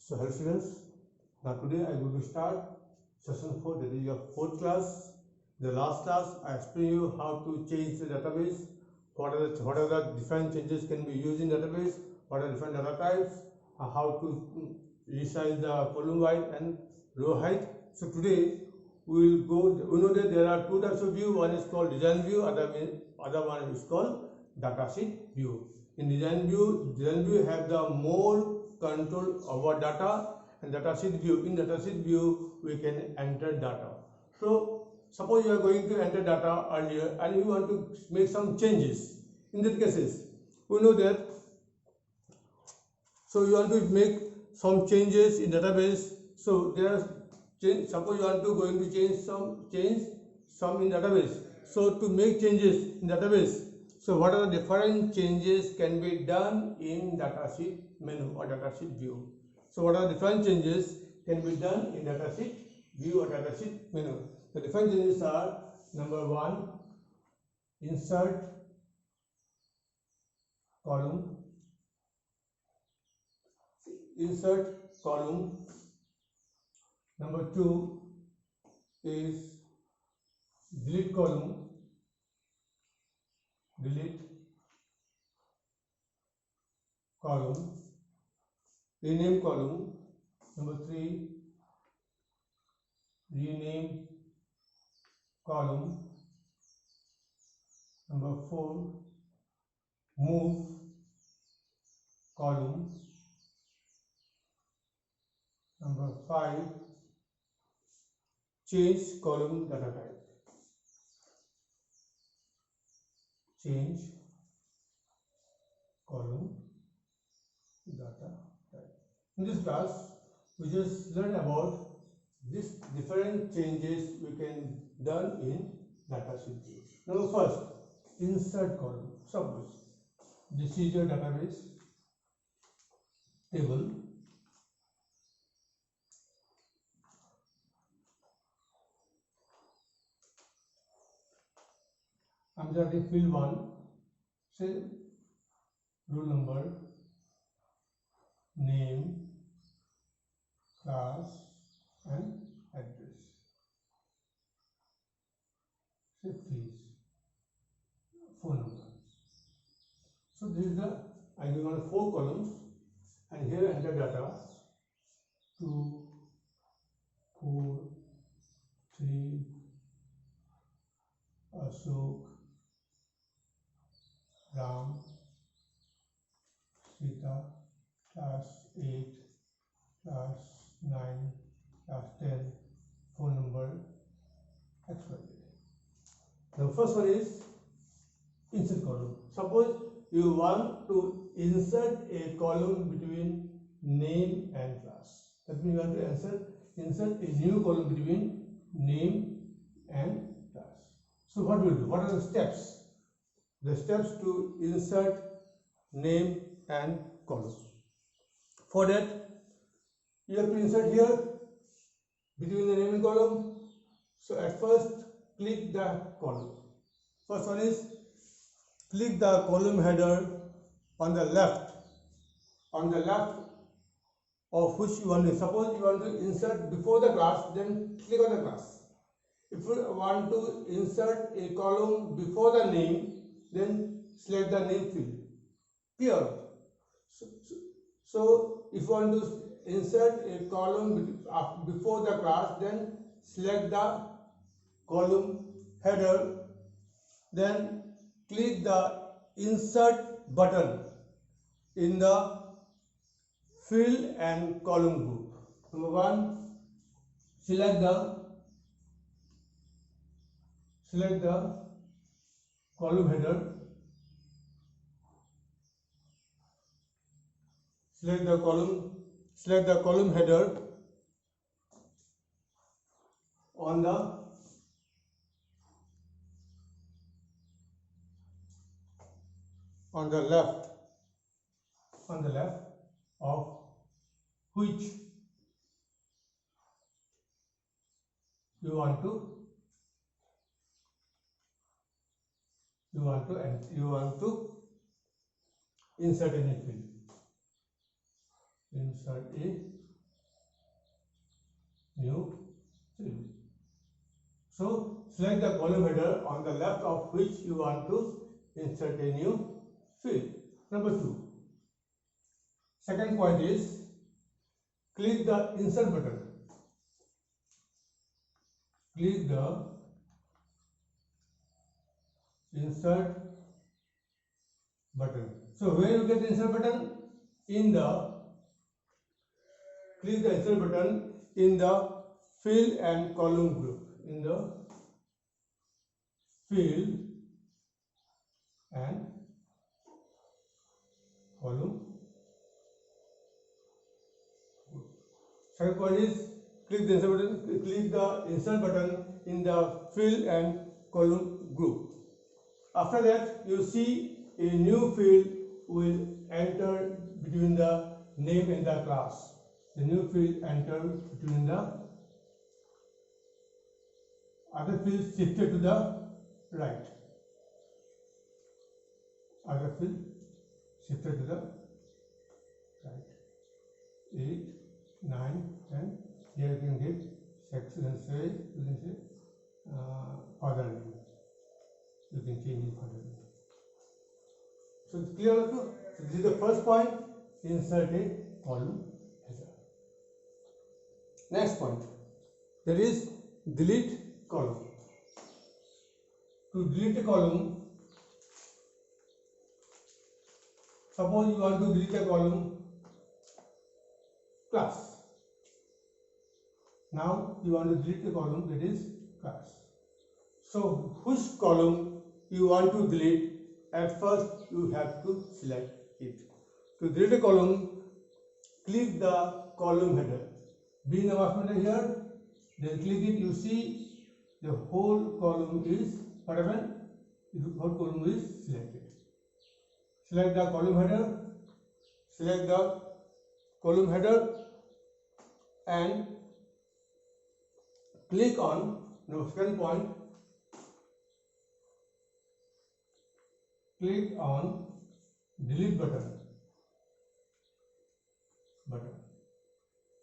So hello students, now today I am going to start session 4, that is your 4th class. The last class I explained you how to change the database, what are the different changes can be used in database, what are different data types, how to resize the column height and row height. So today we know that there are two types of view. One is called design view, other one is called datasheet view. In design view have the more control over data, and datasheet view. In datasheet view, we can enter data. So suppose you are going to enter data earlier and you want to make some changes. In that cases, we know that. So you want to make some changes in database. So there are suppose you want to going to change some in database. So to make changes in database, so what are the different changes can be done in datasheet menu or datasheet view? So what are the different changes can be done in datasheet view or datasheet menu? The different changes are: number one, insert column. Number two is delete column. Rename column. Number three, rename column. Number four, move column. Number five, change column data type. Change column data type. In this class, we just learn about these different changes we can done in datasheet view. Now first, insert column. Suppose this is your database table. I'm starting field 1, say roll number, name, class and address. Say fees, phone number. So this is the, I give on 4 columns, and here enter data 2, 4, 3, Ashok, Ram, Sita, class 8, class 9, class 10, phone number, expiry. The first one is insert column. Suppose you want to insert a column between name and class. That means you want to insert a new column between name and class. So what will do? What are the steps? The steps to insert name and column. For that, you have to insert here between the name and column. So at first, click the column. First one is click the column header on the left of which you want to. Suppose you want to insert before the class, then click on the class. If you want to insert a column before the name, then select the name field. Clear? So if you want to insert a column before the class, then select the column header, then click the insert button in the field and column group. Number one, select the column header, select the column header on the left of which you want to insert any field. Insert a new field. So select the column header on the left of which you want to insert a new field. Number 2. Second point is click the insert button. Click the insert button. So where you get the insert button? Click the insert button in the field and column group. In the field and column group. Second point is click the insert button in the field and column group. After that, you see a new field will enter between the name and the class. The new field enters between the other fields shifted to the right. Other field shifted to the right. 8, 9, 10. Here you can give section, you can say father name. You can change it father name. So it's clear also. So this is the first point. Insert a column header. Next point, that is delete column. To delete a column, suppose you want to delete a column class. Now you want to delete a column, that is class. So which column you want to delete? At first you have to select it. To delete a column, click the column header. Being the mouse pointer here, then click it. You see the whole column is whatever. The whole column is selected. Select the column header. Select the column header and click on the second point. Click on delete button.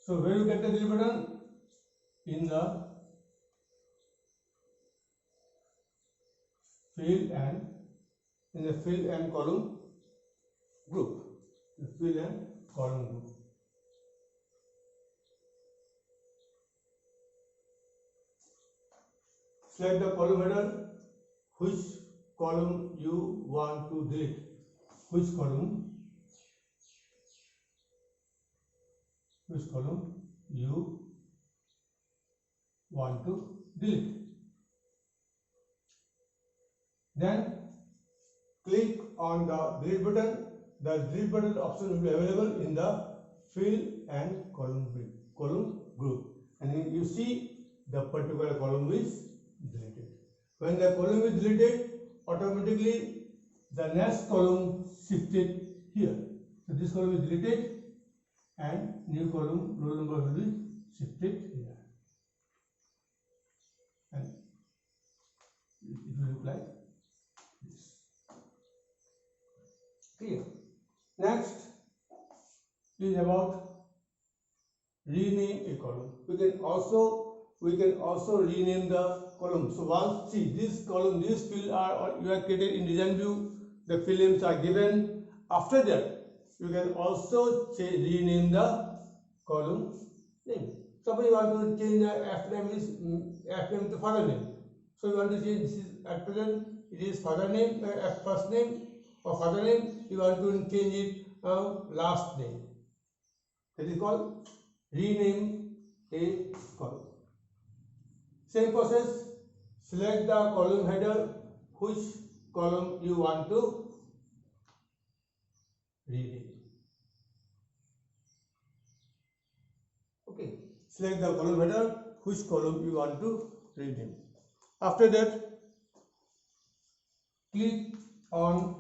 So where you get the delete button? In the field and column group. The field and column group. Select the column header. Which column you want to delete? Which column you want to delete? Then click on the delete button. The delete button option will be available in the field and column group, and you see the particular column is deleted. When the column is deleted, automatically the next column shifted here. So this column is deleted and new column roll number will be shifted here, and it will look like this. Clear? Next is about rename a column. We can also rename the column. So once see this column, these fields are you are created in design view. The field names are given. After that, you can also rename the column name. Suppose you want to change the F name to father name. So you want to change this is at present it is father name, first name or father name. You want to change it last name. That is called rename a column. Same process. Select the column header. Which column you want to rename? Okay. Select the column header. Which column you want to rename? After that, click on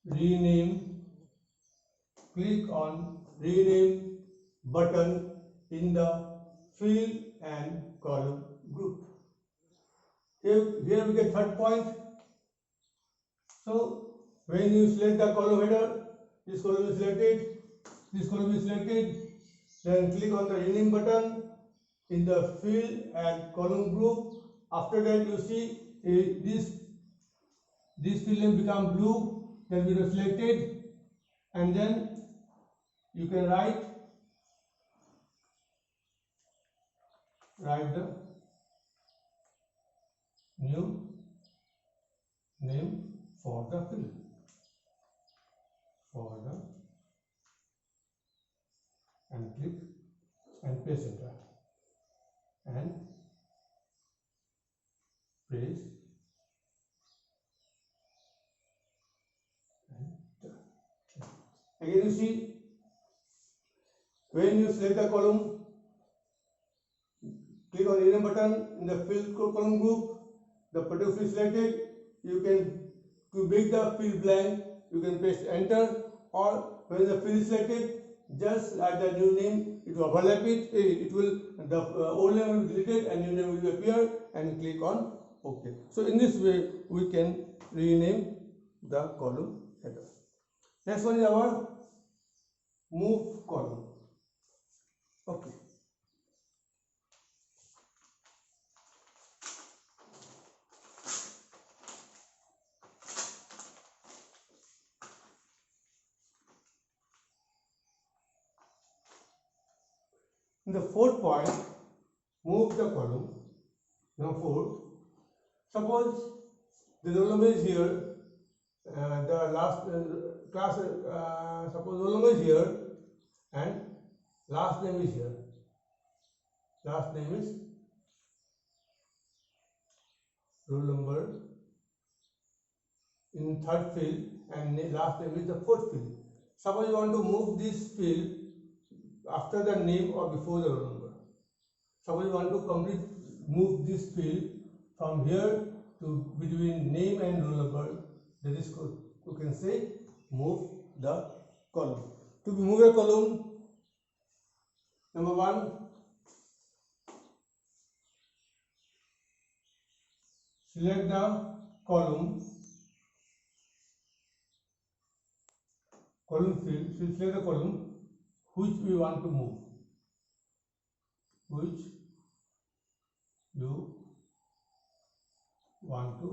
rename. Click on rename button in the field and column group. Here we get third point. So when you select the column header, this column is selected. this column is selected. Then click on the rename button in the field and column group. After that, you see this field name become blue. Then we are selected, and then you can write the new name for the field, and click and press enter and press enter. Again, you see when you select the column, click on rename button in the field column group. The particular field selected, you can, to make the field blank, you can press enter, or when the field is selected, just like the new name, it will overlap it, the old name will be deleted and new name will appear, and click on OK. So in this way, we can rename the column header. Next one is our move column. Okay. In the fourth point, move the column. Now fourth, suppose the roll number is here, the last class, suppose roll number is here and last name is here. Last name is roll number in third field and last name is the fourth field. Suppose you want to move this field after the name or before the roll number. Suppose you want to move this field from here to between name and roll number. That is, you can say move the column. To move a column, number one, select the column field. So select the column which we want to move. Which you want to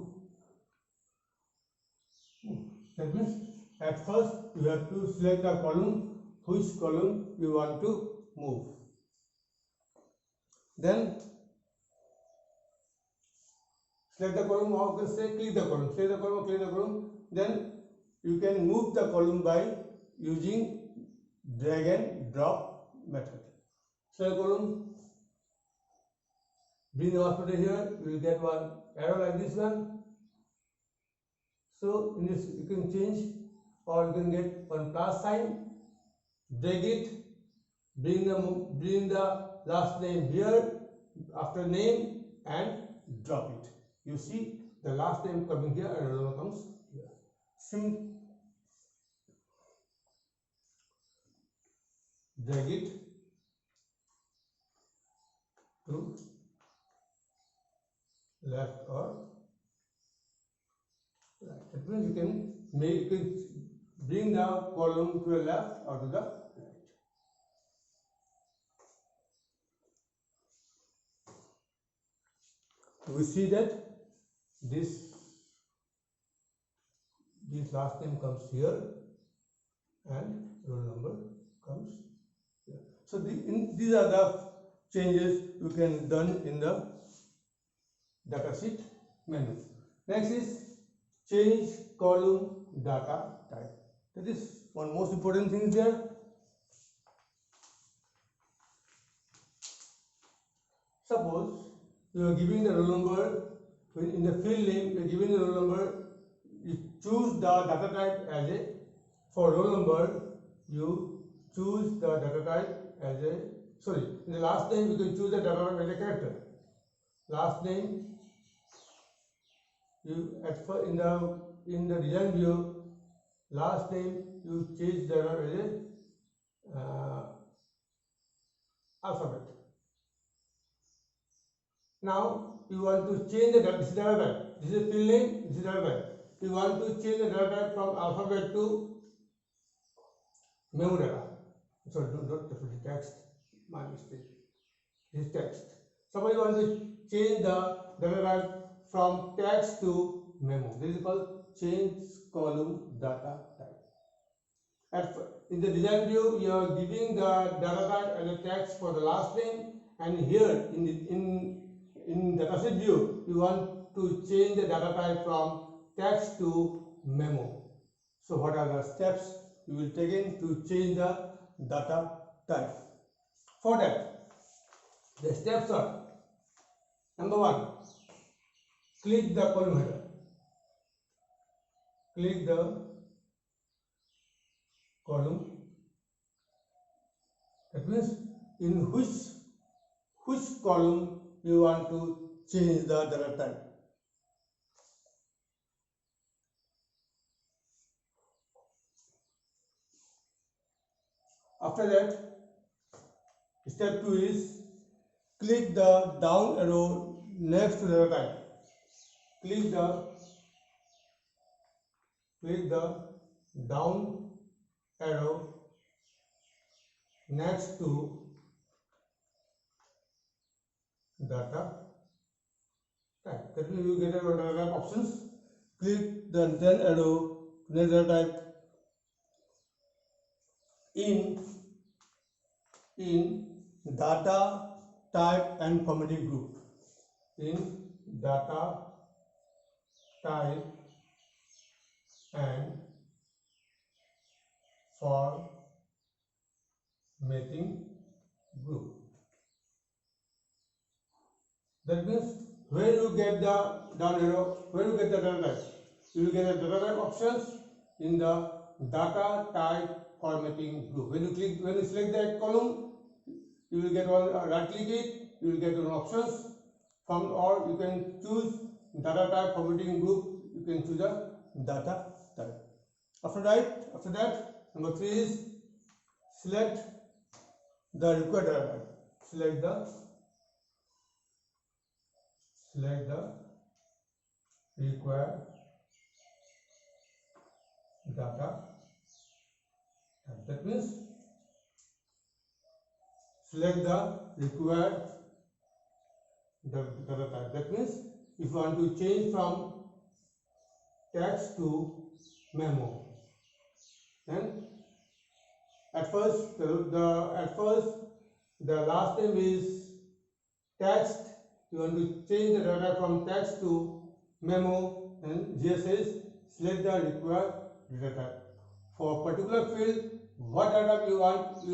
move. That means at first you have to select the column, which column you want to move. Then select the column, or you can say click the column. Select the column, click the column. Then you can move the column by using drag and drop method. Select column, bring the mouse pointer here, you will get one arrow like this one. So in this you can change, or you can get one plus sign, drag it, bring the last name here after name and drop it. You see the last name coming here and roll number comes here. Drag it to left or right. That means you can bring the column to the left or to the right. We see that this last name comes here and roll number comes here. So these are the changes you can done in the datasheet menu. Next is change column data type. That is one most important thing there. Suppose you are giving the roll number, in the field name you are giving the roll number, you choose the data type as a, for roll number you choose the data type as a, sorry, in the last name you can choose the data type as a character. Last name, you in the design view, last name you change the data as a alphabet. Now you want to change the data type. This is field name, this is data type. You want to change the data type from alphabet to memo data. sorry, not definitely text, my mistake. This is text. Suppose you want to change the data type from text to memo. This is called change column data type. In the design view, you are giving the data type as a text for the last name, and here in dataset view, you want to change the data type from text to memo. So what are the steps you will take in to change the data type? For that, the steps are: number one, click the column header. Click the column. That means in which column you want to change the data type. After that, step 2 is click the down arrow next to the data type. Click the down arrow next to data type. That means you get a data type options. Click the then arrow next data type in data type and formatting group. In data type and formatting group. That means where you get the down arrow, where you get the data type, you will get the data type options in the data type formatting group. When you select that column, you will get one, right click it, you will get one options from, or you can choose data type formatting group. You can choose a data type. After that, number 3 is select the required data type. Select the required data type. That means select the required data type. That means if you want to change from text to memo, then at first the last name is text. You want to change the data from text to memo, and here says select the required data type. For particular field, what data you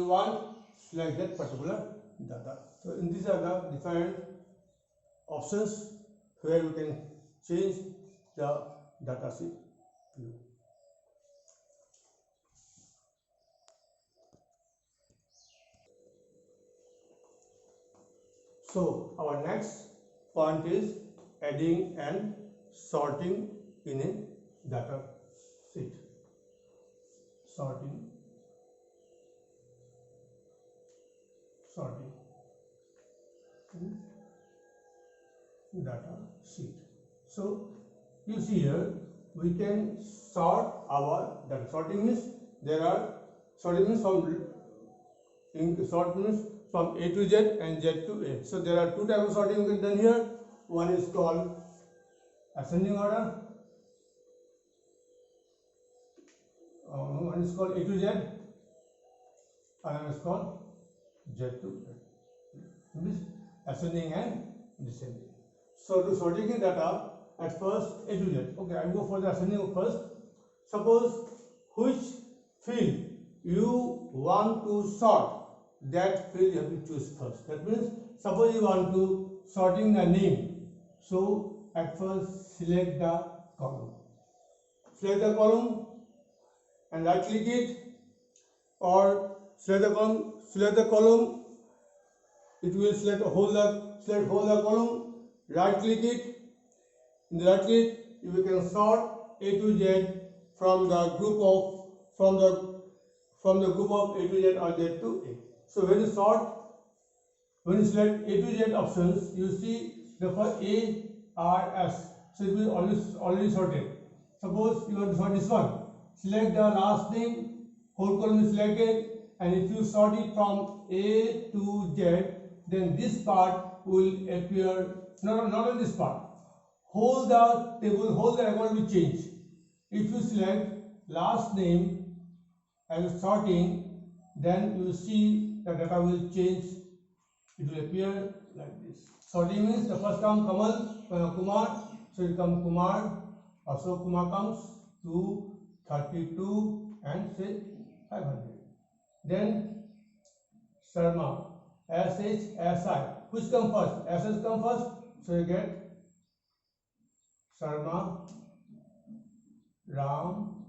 want, select that particular data. So in these are the different options where you can change the data sheet view. So our next point is adding and sorting in a data sheet. Sorting in data sheet. So you see here we can sort our data. Sorting means from A to Z and Z to A. So there are two types of sorting we can done here. One is called ascending order. One is called A to Z. Another is called Z to Z. Means ascending and descending. So to sorting in data, at first A to Z. Okay, I will go for the ascending first. Suppose which field you want to sort, that field you have to choose first. That means suppose you want to sorting the name. So at first select the column. Select the column and right click it, or select the column, it will select whole the column, right click it. In the right click you can sort A to Z from the group of A to Z or Z to A. So when you select A to Z options, you see the first A, R, S. So it will already sorted. Suppose you want to sort this one. Select the last name, whole column is selected, and if you sort it from A to Z, then this part will appear, not on this part, whole the table, whole the record will change. If you select last name as sorting, then you see the data will change. It will appear like this. Sorting means the first come Kumar, so it comes Kumar, also Kumar comes to 32 and say 500. Then Sharma, SH, SI, which come first? SS come first, so you get Sharma, Ram,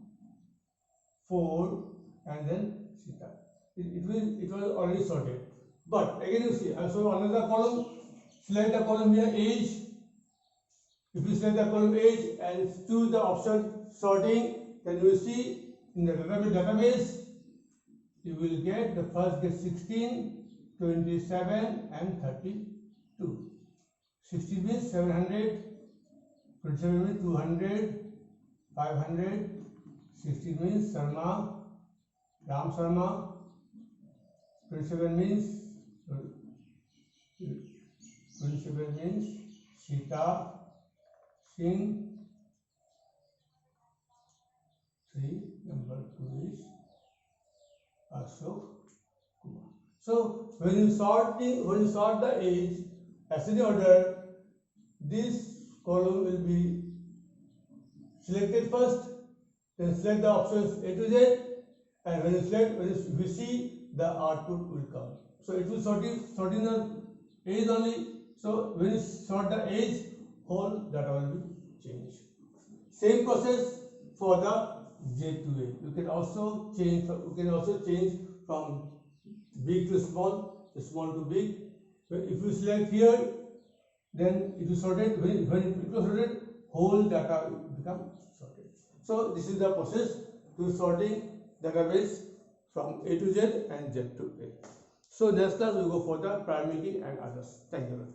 4, and then Sita. It was already sorted. But again you see, I show another column. Select the column here, age. If you select the column age and choose the option sorting, then you will see in the database you will get the first get 16, 27, and 32. 16 means 700, 27 means 200, 500. 16 means Sharma, Ram Sharma. 27 means Sita Singh. 3, number 2 is Ashok Kumar. So when you sort the age ascending order, this column will be selected first, then select the options A to Z, and when you see, the output will come. So it will sort in the age only. So when you sort the age, whole data will be changed. Same process for the Z to A. You can also change from big to small to big. If you select here, then it is sorted. When it was sorted, whole data will become sorted. So this is the process to sorting database from A to Z and Z to A. So next class we go for the primary key and others. Thank you.